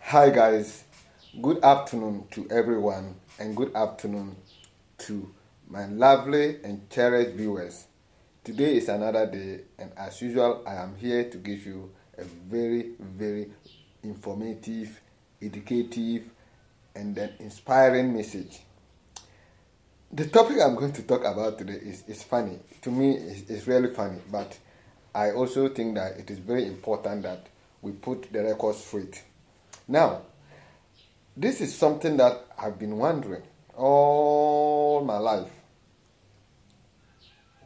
Hi guys, good afternoon to everyone and good afternoon to my lovely and cherished viewers. Today is another day and as usual I am here to give you a very informative, educative and then inspiring message. The topic I'm going to talk about today is funny. To me it's really funny, but I also think that it is very important that we put the records straight. Now, this is something that I've been wondering all my life.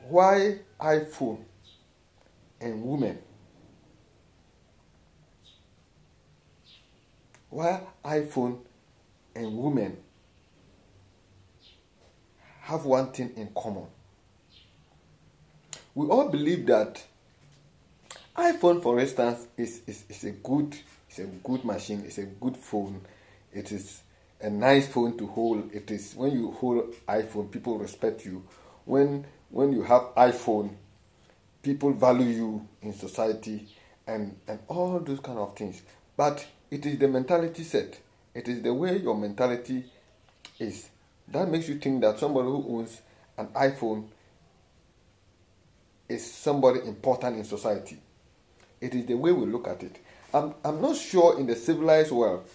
Why iPhone and women? Why iPhone and women have one thing in common? We all believe that iPhone, for instance, is a good machine, it's a good phone. It is a nice phone to hold. It is when you hold iPhone, people respect you. When you have iPhone, people value you in society and all those kind of things. But it is the mentality set. It is the way your mentality is. That makes you think that somebody who owns an iPhone is somebody important in society. It is the way we look at it. I'm not sure in the civilized world.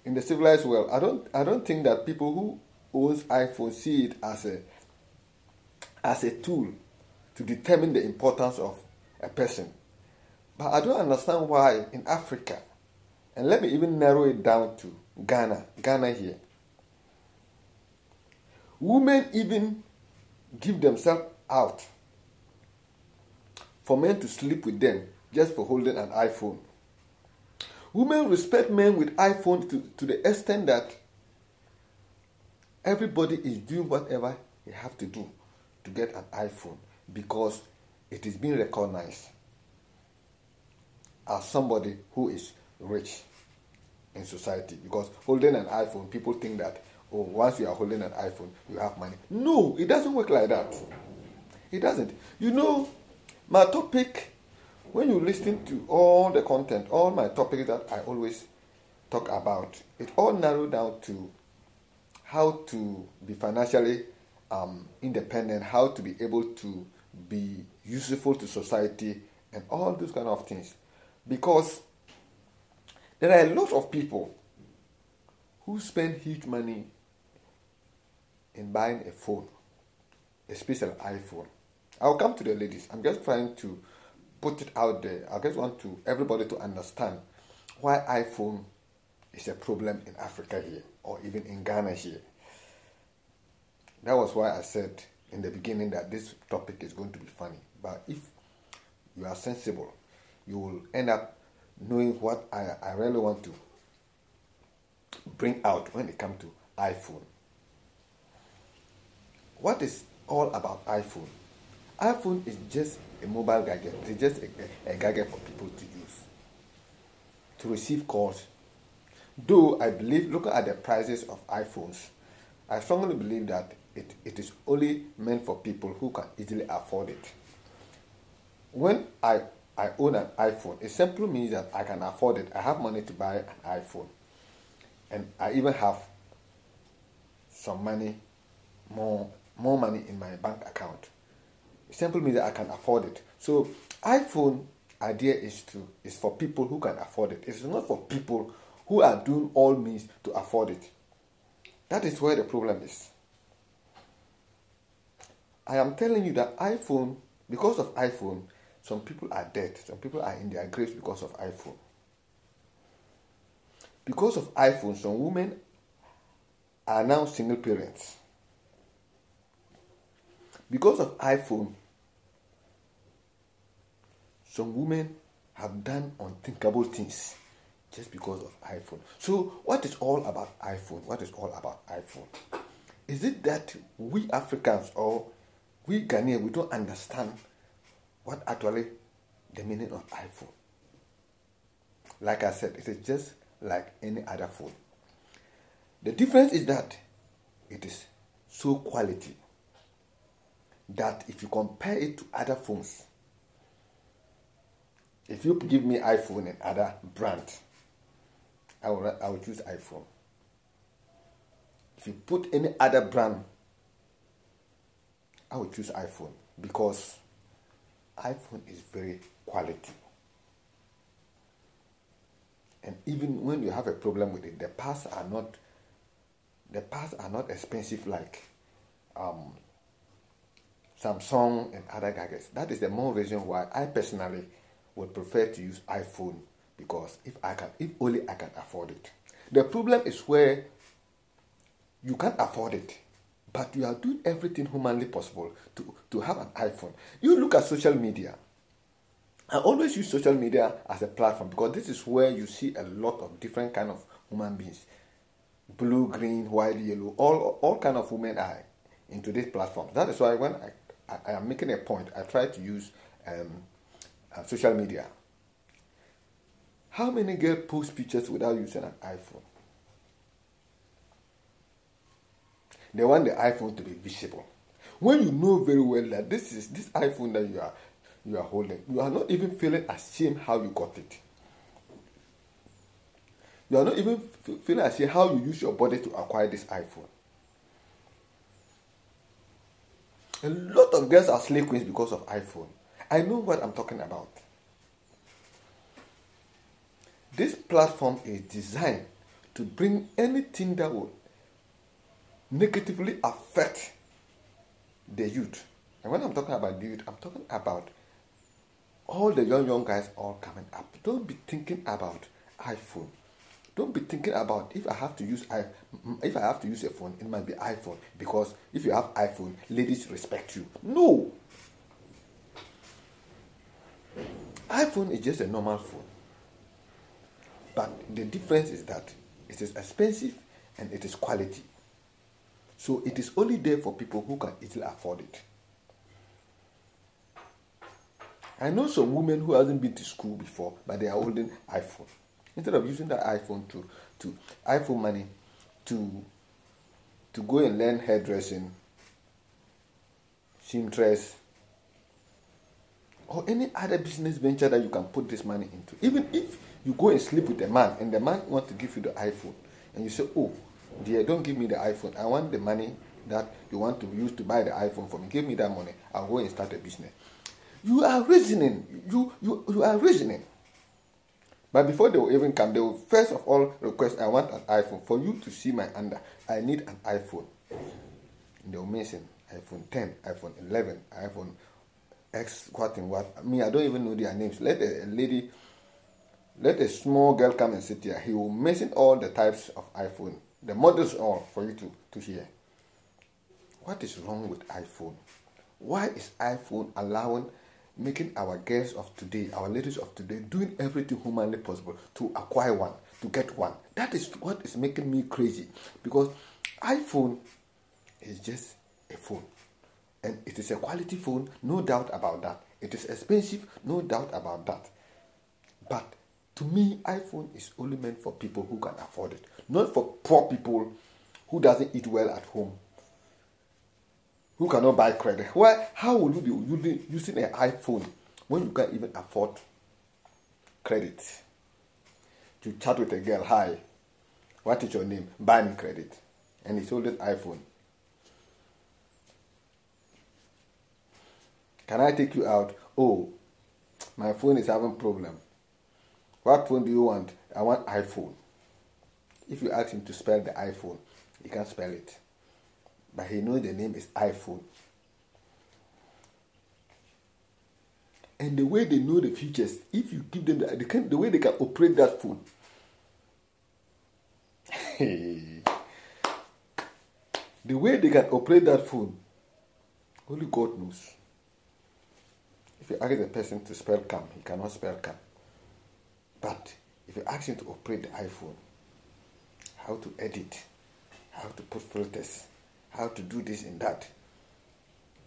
In the civilized world, I don't think that people who owns iPhone see it as a tool to determine the importance of a person. But I don't understand why in Africa, and let me even narrow it down to Ghana here. Women even give themselves out for men to sleep with them just for holding an iPhone. Women respect men with iPhone to the extent that everybody is doing whatever they have to do to get an iPhone because it is being recognized as somebody who is rich in society. Because holding an iPhone, people think that, oh, once you are holding an iPhone, you have money. No, it doesn't work like that. It doesn't. You know, my topic, when you listen to all the content, all my topics that I always talk about, it all narrows down to how to be financially independent, how to be able to be useful to society, and all those kind of things. Because there are a lot of people who spend huge money in buying a phone, especially iPhone. I'll come to the ladies. I'm just trying to put it out there. I just want everybody to understand why iPhone is a problem in Africa here, or even in Ghana here. That was why I said in the beginning that this topic is going to be funny. But if you are sensible, you will end up knowing what I really want to bring out when it comes to iPhone. What is all about iPhone? iPhone is just a mobile gadget. It's just a gadget for people to use, to receive calls. Though I believe, looking at the prices of iPhones, I strongly believe that it is only meant for people who can easily afford it. When I own an iPhone, it simply means that I can afford it. I have money to buy an iPhone. And I even have some money, more money in my bank account. It simply means that I can afford it. So iPhone idea is for people who can afford it. It's not for people who are doing all means to afford it. That is where the problem is. I am telling you that iPhone, because of iPhone, some people are dead. Some people are in their graves because of iPhone. Because of iPhone, some women are now single parents. Because of iPhone, some women have done unthinkable things just because of iPhone. So what is all about iPhone? What is all about iPhone? Is it that we Africans or we Ghanaians, we don't understand what actually the meaning of iPhone? Like I said, it is just like any other phone. The difference is that it is so quality that if you compare it to other phones, if you give me iPhone and other brands, I will choose iPhone. If you put any other brand, I will choose iPhone because iPhone is very quality. And even when you have a problem with it, the parts are not expensive like Samsung and other gadgets. That is the more reason why I personally would prefer to use iPhone, because if only I can afford it. The problem is where you can't afford it, but you are doing everything humanly possible to have an iPhone. You look at social media. I always use social media as a platform because this is where you see a lot of different kind of human beings. Blue, green, white, yellow, all kind of women are into this platform. That is why when I am making a point, I try to use social media. How many girls post pictures without using an iPhone? They want the iPhone to be visible. When you know very well that this iPhone that you are holding, you are not even feeling ashamed how you got it. You are not even feeling ashamed how you use your body to acquire this iPhone. A lot of girls are slave queens because of iPhone. I know what I'm talking about. This platform is designed to bring anything that will negatively affect the youth. And when I'm talking about the youth, I'm talking about all the young guys all coming up. Don't be thinking about iPhone. Don't be thinking about if I have to use a phone, it might be iPhone, because if you have iPhone, ladies respect you. No. iPhone is just a normal phone. But the difference is that it is expensive and it is quality. So it is only there for people who can easily afford it. I know some women who hasn't been to school before, but they are holding iPhone. Instead of using that iPhone to iPhone money to go and learn hairdressing, seamstress, or any other business venture that you can put this money into. Even if you go and sleep with a man and the man wants to give you the iPhone, and you say, oh, dear, don't give me the iPhone. I want the money that you want to use to buy the iPhone for me. Give me that money. I'll go and start a business. You are reasoning. You are reasoning. But before they will even come, they will first of all request, I want an iPhone. For you to see my under, I need an iPhone. And they will mention iPhone 10, iPhone 11, iPhone X, what and what. I mean, I don't even know their names. Let a small girl come and sit here. He will mention all the types of iPhone, the models all for you to hear. What is wrong with iPhone? Why is iPhone making our girls of today, our ladies of today, doing everything humanly possible to acquire one, to get one? That is what is making me crazy. Because iPhone is just a phone. And it is a quality phone, no doubt about that. It is expensive, no doubt about that. But to me, iPhone is only meant for people who can afford it. Not for poor people who doesn't eat well at home, who cannot buy credit. Why? How will you be using an iPhone when you can't even afford credit? To chat with a girl, hi, what is your name? Buy me credit. And he's holding iPhone. Can I take you out? Oh, my phone is having problem. What phone do you want? I want iPhone. If you ask him to spell the iPhone, he can't spell it. But he knows the name is iPhone. And the way they know the features, if you give them the way they can operate that phone. The way they can operate that phone, only God knows. If you ask a person to spell cam, he cannot spell cam. But if you ask him to operate the iPhone, how to edit, how to put filters, how to do this and that.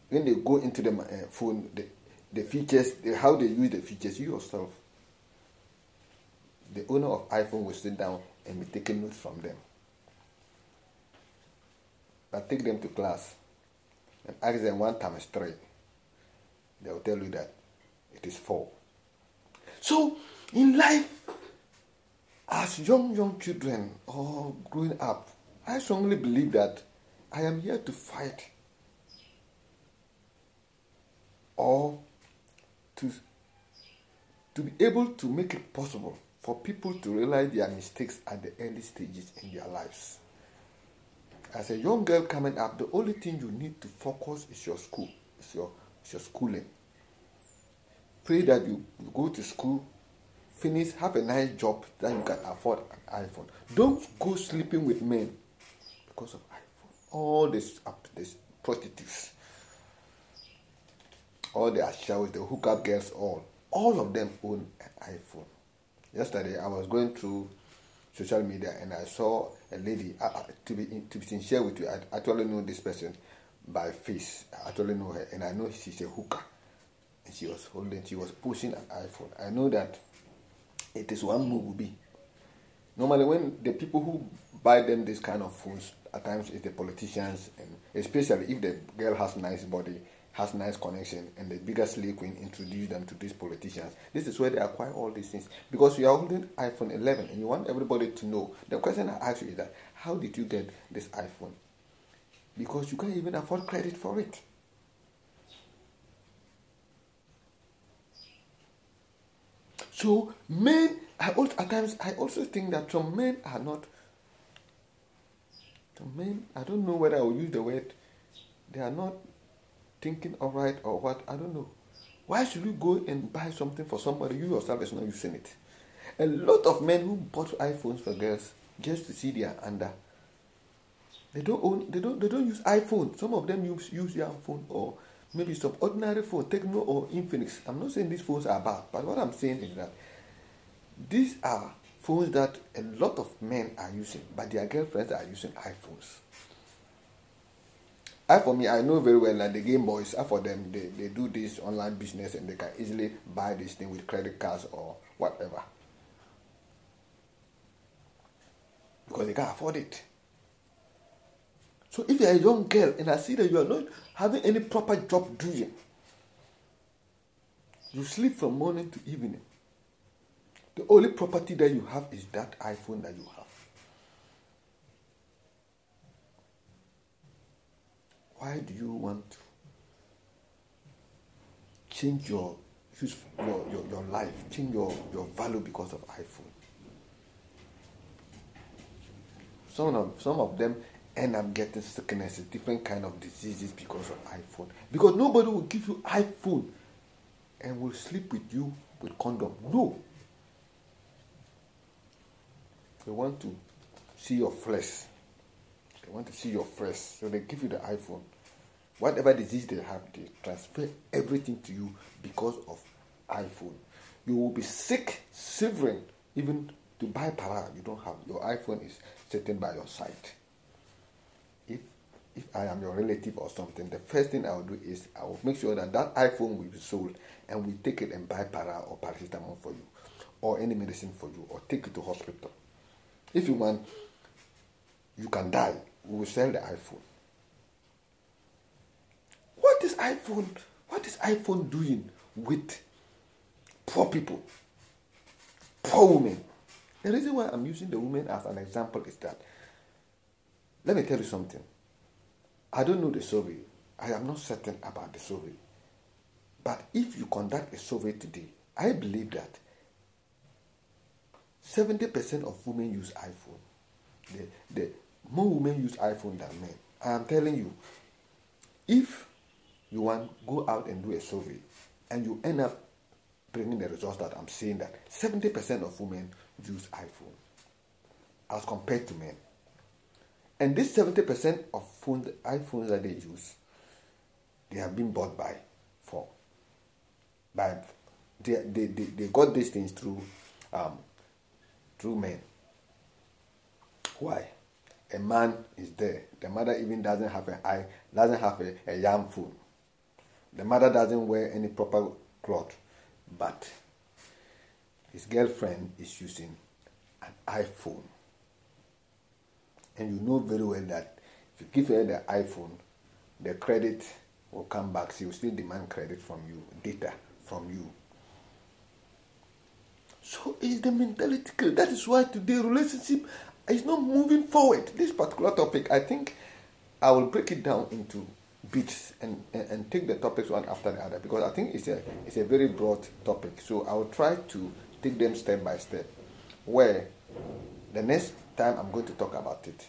When they go into the phone, the features, how they use the features, you yourself, the owner of iPhone will sit down and be taking notes from them. But take them to class and ask them 1 times 3. They will tell you that it is 4. So, in life, as young children or growing up, I strongly believe that I am here to fight or to be able to make it possible for people to realize their mistakes at the early stages in their lives. As a young girl coming up, the only thing you need to focus is your school, is your schooling. Pray that you go to school, finish, have a nice job that you can afford an iPhone. Don't go sleeping with men because of iPhone. All these prostitutes, all the ashawis, the hookup girls, all of them own an iPhone. Yesterday, I was going through social media and I saw a lady. To be sincere with you, I actually know this person by face. I actually know her, and I know she's a hooker. And she was pushing an iPhone. I know that it is one move will be. Normally, when the people who buy them this kind of phones, at times it's the politicians, and especially if the girl has nice body, has nice connection, and the bigger slave queen introduce them to these politicians. This is where they acquire all these things. Because you are holding iPhone 11 and you want everybody to know. The question I ask you is that, how did you get this iPhone? Because you can't even afford credit for it. So men, at times I also think that some men are not. Some men, I don't know whether I will use the word, they are not thinking all right or what, I don't know. Why should you go and buy something for somebody you yourself is not using it? A lot of men who bought iPhones for girls just to see their under. They don't use iPhone. Some of them use young phone or maybe some ordinary phone, Techno or Infinix. I'm not saying these phones are bad, but what I'm saying is that these are phones that a lot of men are using, but their girlfriends are using iPhones. For me, I know very well that the Game Boys, for them, they do this online business and they can easily buy this thing with credit cards or whatever. Because they can't afford it. So if you're a young girl and I see that you are not having any proper job doing, you sleep from morning to evening, the only property that you have is that iPhone that you have. Why do you want to change your life, change your value because of iPhone? Some of them end up getting sicknesses, different kind of diseases because of iPhone. Because nobody will give you iPhone and will sleep with you with condom. No. They want to see your flesh. They want to see your flesh. So they give you the iPhone. Whatever disease they have, they transfer everything to you because of iPhone. You will be sick, shivering, even to buy para. You don't have. Your iPhone is sitting by your side. If I am your relative or something, the first thing I will do is I will make sure that iPhone will be sold and we take it and buy para or paracetamol for you or any medicine for you or take it to hospital. If you want, you can die. We will sell the iPhone. What is iPhone doing with poor people? Poor women. The reason why I'm using the women as an example is that, let me tell you something. I don't know the survey. I am not certain about the survey. But if you conduct a survey today, I believe that 70% of women use iPhone. The more women use iPhone than men. I am telling you, if you want go out and do a survey and you end up bringing the results that I'm saying, that 70% of women use iPhone as compared to men. And this 70% of iPhones that they use, they have been bought they got these things through men. Why? A man is there. The mother even doesn't have a young phone. The mother doesn't wear any proper cloth, but his girlfriend is using an iPhone. And you know very well that if you give her the iPhone, the credit will come back. She will still demand credit from you, data from you. So it's the mentality. That is why today relationship is not moving forward. This particular topic, I think I will break it down into bits and take the topics one after the other, because I think it's a very broad topic. So I will try to take them step by step, where the next time I'm going to talk about it,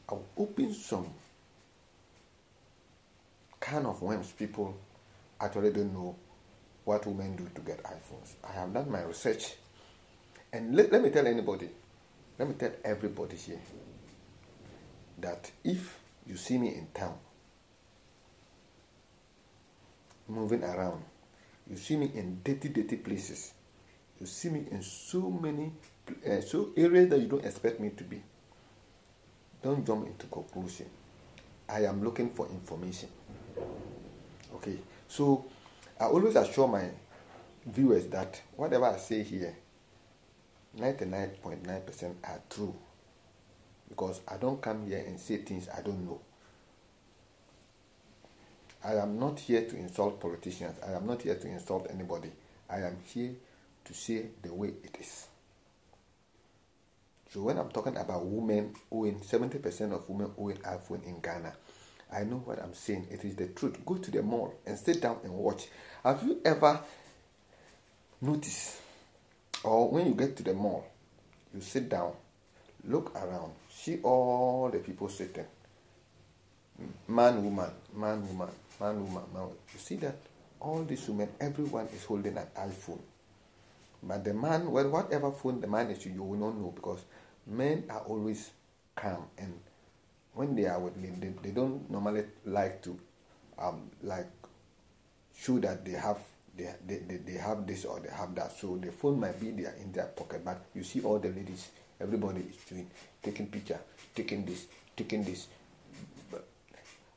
I'll open some kind of worms people actually don't know what women do to get iPhones. I have done my research, and let me tell everybody here that if you see me in town moving around, you see me in dirty places, you see me in so many areas that you don't expect me to be, don't jump into conclusion. I am looking for information. Okay, so I always assure my viewers that whatever I say here, 99.9% are true, because I don't come here and say things I don't know. I am not here to insult politicians. I am not here to insult anybody. I am here to say the way it is. So when I'm talking about women owing, 70% of women owing iPhone in Ghana, I know what I'm saying. It is the truth. Go to the mall and sit down and watch. Have you ever noticed, or when you get to the mall, you sit down, look around, see all the people sitting, man, woman, man, woman, man, woman, man. You see that all these women, everyone is holding an iPhone. But the man, well, whatever phone the man is, you will not know, because men are always calm, and when they are with me, they don't normally like to show that they have this or they have that. So the phone might be there in their pocket, but you see all the ladies, everybody is doing, taking picture, taking this. But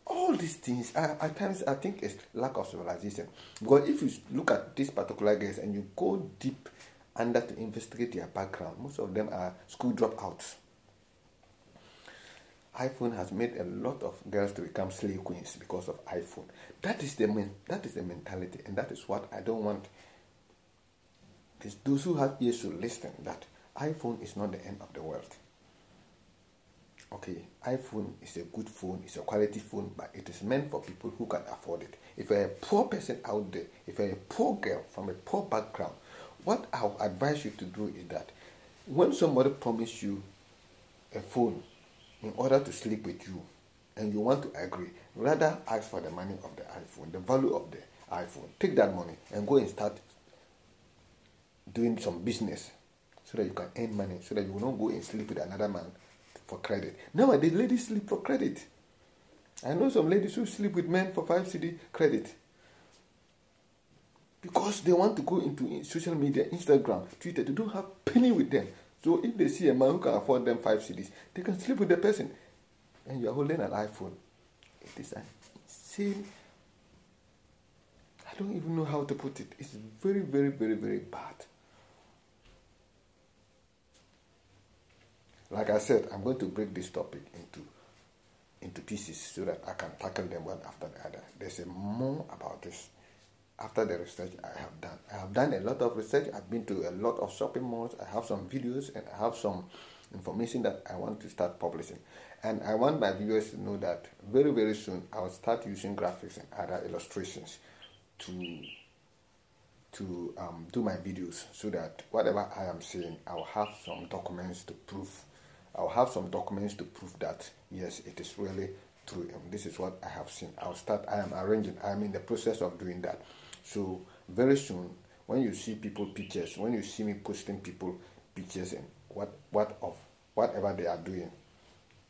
all these things, at times I think it's lack of civilization. Because if you look at these particular girls and you go deep under to investigate their background, most of them are school dropouts. iPhone has made a lot of girls to become slave queens because of iPhone. That is the mentality, and that is what I don't want. It's those who have ears to listen, that iPhone is not the end of the world. Okay, iPhone is a good phone, it's a quality phone, but it is meant for people who can afford it. If you're a poor person out there, if you're a poor girl from a poor background, what I'll advise you to do is that when somebody promises you a phone in order to sleep with you, and you want to agree, rather ask for the money of the iPhone, the value of the iPhone. Take that money and go and start doing some business so that you can earn money, so that you will not go and sleep with another man for credit. Nowadays, ladies sleep for credit. I know some ladies who sleep with men for 5 cedi credit, because they want to go into social media, Instagram, Twitter. They don't have penny with them. So if they see a man who can afford them 5 cedis, they can sleep with the person. And you are holding an iPhone. It is an insane. I don't even know how to put it. It's very, very, very, very bad. Like I said, I'm going to break this topic into pieces so that I can tackle them one after the other. There's more about this after the research I have done. I have done a lot of research. I've been to a lot of shopping malls. I have some videos and I have some information that I want to start publishing. And I want my viewers to know that very, very soon I will start using graphics and other illustrations to do my videos, so that whatever I am saying, I will have some documents to prove. I'll have some documents to prove that, yes, it is really true, and this is what I have seen. I am in the process of doing that. So very soon, when you see people pictures, when you see me posting people pictures and whatever they are doing,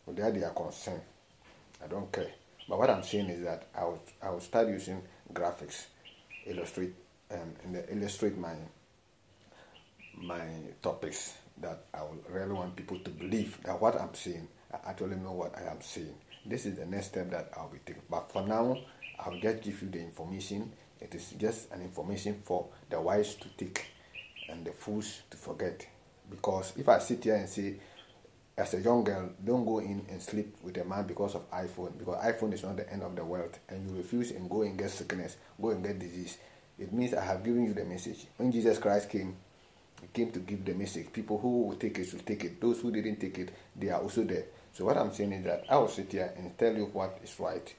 they are concerned. I don't care. But what I'm saying is that I will start using graphics, illustrate my topics, that I will really want people to believe that what I'm saying, I actually know what I am saying. This is the next step that I'll be taking. But for now, I'll just give you the information. It is just an information for the wise to take and the fools to forget. Because if I sit here and say, as a young girl, don't go in and sleep with a man because of iPhone, because iPhone is not the end of the world, and you refuse and go and get sickness, go and get disease, it means I have given you the message. When Jesus Christ came, came to give the message. People who will take it should take it. Those who didn't take it, they are also there. So what I'm saying is that I will sit here and tell you what is right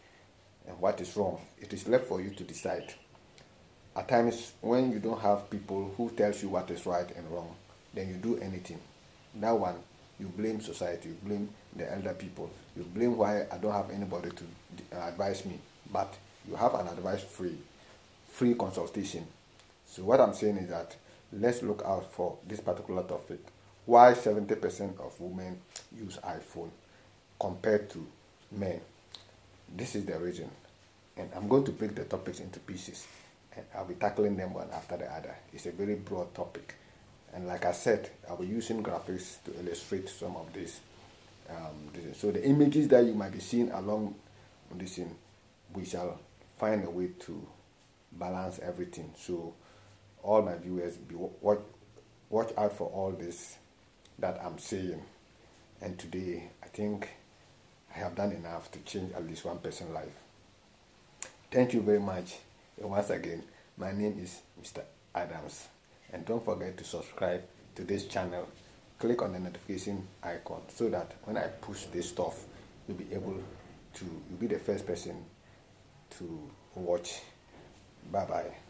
and what is wrong. It is left for you to decide. At times, when you don't have people who tells you what is right and wrong, then you do anything. That one, you blame society, you blame the elder people, you blame why I don't have anybody to advise me. But you have an advice free consultation. So what I'm saying is that let's look out for this particular topic. Why 70% of women use iPhone compared to men? This is the reason. And I'm going to break the topics into pieces. And I'll be tackling them one after the other. It's a very broad topic. And like I said, I'll be using graphics to illustrate some of this. So the images that you might be seeing along this, we shall find a way to balance everything. So all my viewers, watch out for all this that I'm saying. And today, I think I have done enough to change at least one person's life. Thank you very much. And once again, my name is Mr. Adams. And don't forget to subscribe to this channel. Click on the notification icon so that when I push this stuff, you'll be the first person to watch. Bye-bye.